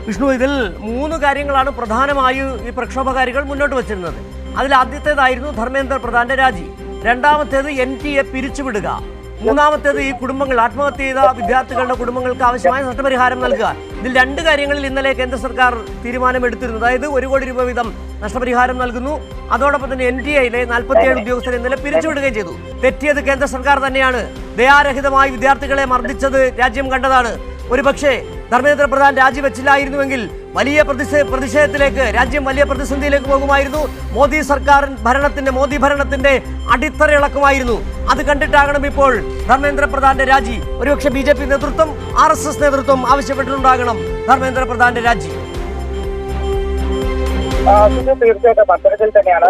വിഷ്ണു, ഇതിൽ 3 കാര്യങ്ങളാണ് പ്രധാനമായും ഈ പ്രക്ഷോഭകാരികൾ മുന്നോട്ട് വച്ചിരുന്നത്. അതിൽ ആദ്യത്തേതായിരുന്നു ധർമ്മേന്ദ്ര പ്രധാന്റെ രാജി, രണ്ടാമത്തേത് NTA പിരിച്ചുവിടുക, മൂന്നാമത്തേത് ഈ കുടുംബങ്ങൾ ആത്മഹത്യ ചെയ്ത വിദ്യാർത്ഥികളുടെ കുടുംബങ്ങൾക്ക് ആവശ്യമായ നഷ്ടപരിഹാരം നൽകുക. ഇതിൽ 2 കാര്യങ്ങളിൽ ഇന്നലെ കേന്ദ്ര സർക്കാർ തീരുമാനമെടുത്തിരുന്നു. അതായത് 1 കോടി രൂപ വീതം നഷ്ടപരിഹാരം നൽകുന്നു. അതോടൊപ്പം തന്നെ NTAയിലെ 47 ഉദ്യോഗസ്ഥരെ ഇന്നലെ പിരിച്ചുവിടുകയും ചെയ്തു. തെറ്റിയത് കേന്ദ്ര സർക്കാർ തന്നെയാണ്. ദയാരഹിതമായി വിദ്യാർത്ഥികളെ മർദ്ദിച്ചത് രാജ്യം കണ്ടതാണ്. ഒരുപക്ഷെ ധർമ്മേന്ദ്ര പ്രധാൻ രാജിവെച്ചില്ലായിരുന്നുവെങ്കിൽ വലിയ പ്രതിഷേധത്തിലേക്ക് രാജ്യം വലിയ പ്രതിസന്ധിയിലേക്ക് പോകുമായിരുന്നു. മോദി ഭരണത്തിന്റെ അടിത്തറ ഇളക്കുമായിരുന്നു. അത് കണ്ടിട്ടാകണം ഇപ്പോൾ ധർമ്മേന്ദ്ര പ്രധാന്റെ രാജി. ഒരുപക്ഷെ BJP നേതൃത്വം, RSS നേതൃത്വം ആവശ്യപ്പെട്ടിട്ടുണ്ടാകണം ധർമ്മേന്ദ്ര പ്രധാന്റെ രാജി. തീർച്ചയായിട്ടും അത്തരത്തിൽ തന്നെയാണ്.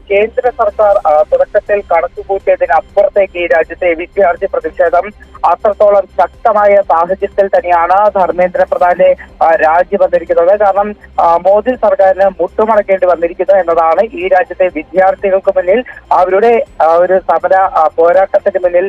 കേന്ദ്ര സർക്കാർ തുടക്കത്തിൽ കണക്കുകൂട്ടിയതിനപ്പുറത്തേക്ക് ഈ രാജ്യത്തെ വിദ്യാർത്ഥി പ്രതിഷേധം അത്രത്തോളം ശക്തമായ സാഹചര്യത്തിൽ തന്നെയാണ് ധർമ്മേന്ദ്ര പ്രധാന്റെ രാജി വന്നിരിക്കുന്നത്. കാരണം മോദി സർക്കാരിന് മുട്ടുമടക്കേണ്ടി വന്നിരിക്കുന്നു എന്നതാണ് ഈ രാജ്യത്തെ വിദ്യാർത്ഥികൾക്ക് മുന്നിൽ അവരുടെ ഒരു സമര പോരാട്ടത്തിന് മുന്നിൽ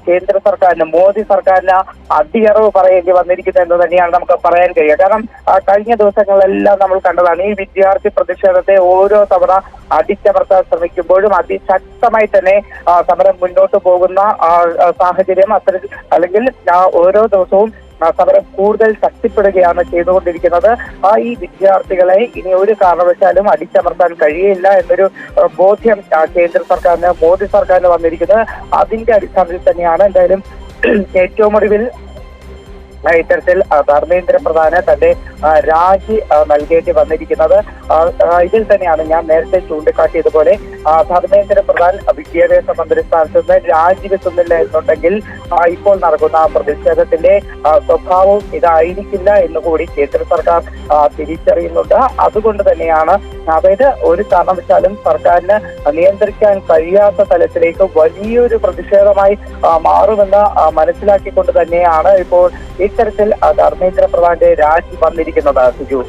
കേന്ദ്ര സർക്കാരിന്, മോദി സർക്കാരിന് അടിയറവ് പറയേണ്ടി വന്നിരിക്കുന്നു എന്ന് തന്നെയാണ് നമുക്ക് പറയാൻ കഴിയുക. കാരണം കഴിഞ്ഞ ദിവസങ്ങളിലെല്ലാം നമ്മൾ കണ്ടതാണ് ഈ വിദ്യാർത്ഥി പ്രതിഷേധത്തെ ഓരോ തവണ അടിച്ചമർത്താൻ ശ്രമിക്കുമ്പോഴും അതിശക്തമായി തന്നെ സമരം മുന്നോട്ട് പോകുന്ന സാഹചര്യം അല്ലെങ്കിൽ ഓരോ ദിവസവും സമരം കൂടുതൽ ശക്തിപ്പെടുകയാണ് ചെയ്തുകൊണ്ടിരിക്കുന്നത്. ഈ വിദ്യാർത്ഥികളെ ഇനി ഒരു കാരണവശാലും അടിച്ചമർത്താൻ കഴിയില്ല എന്നൊരു ബോധ്യം കേന്ദ്ര സർക്കാരിന്, മോദി സർക്കാരിന് വന്നിരിക്കുന്നത്. അതിന്റെ അടിസ്ഥാനത്തിൽ തന്നെയാണ് എന്തായാലും ഏറ്റവും ഒടുവിൽ ഇത്തരത്തിൽ ധർമ്മേന്ദ്ര പ്രധാന് തന്റെ രാജി നൽകേണ്ടി വന്നിരിക്കുന്നത്. ഇതിൽ തന്നെയാണ് ഞാൻ നേരത്തെ ചൂണ്ടിക്കാട്ടിയതുപോലെ ധർമ്മേന്ദ്ര പ്രധാൻ വിദ്യാഭ്യാസ മന്ത്രി സ്ഥാനത്ത് നിന്ന് രാജിവെക്കുന്നില്ല എന്നുണ്ടെങ്കിൽ ഇപ്പോൾ നടക്കുന്ന പ്രതിഷേധത്തിന്റെ സ്വഭാവം ഇതായിരിക്കില്ല എന്നുകൂടി കേന്ദ്ര സർക്കാർ തിരിച്ചറിയുന്നുണ്ട്. അതുകൊണ്ട് തന്നെയാണ് അതായത് ഒരു കാരണവശാലും സർക്കാരിന് നിയന്ത്രിക്കാൻ കഴിയാത്ത തലത്തിലേക്ക് വലിയൊരു പ്രതിഷേധമായി മാറുമെന്ന് മനസ്സിലാക്കിക്കൊണ്ട് തന്നെയാണ് ഇപ്പോൾ ഇത്തരത്തിൽ ധർമ്മേന്ദ്ര പ്രധാന്റെ രാജി വന്നിരിക്കുന്നത്. സുജു.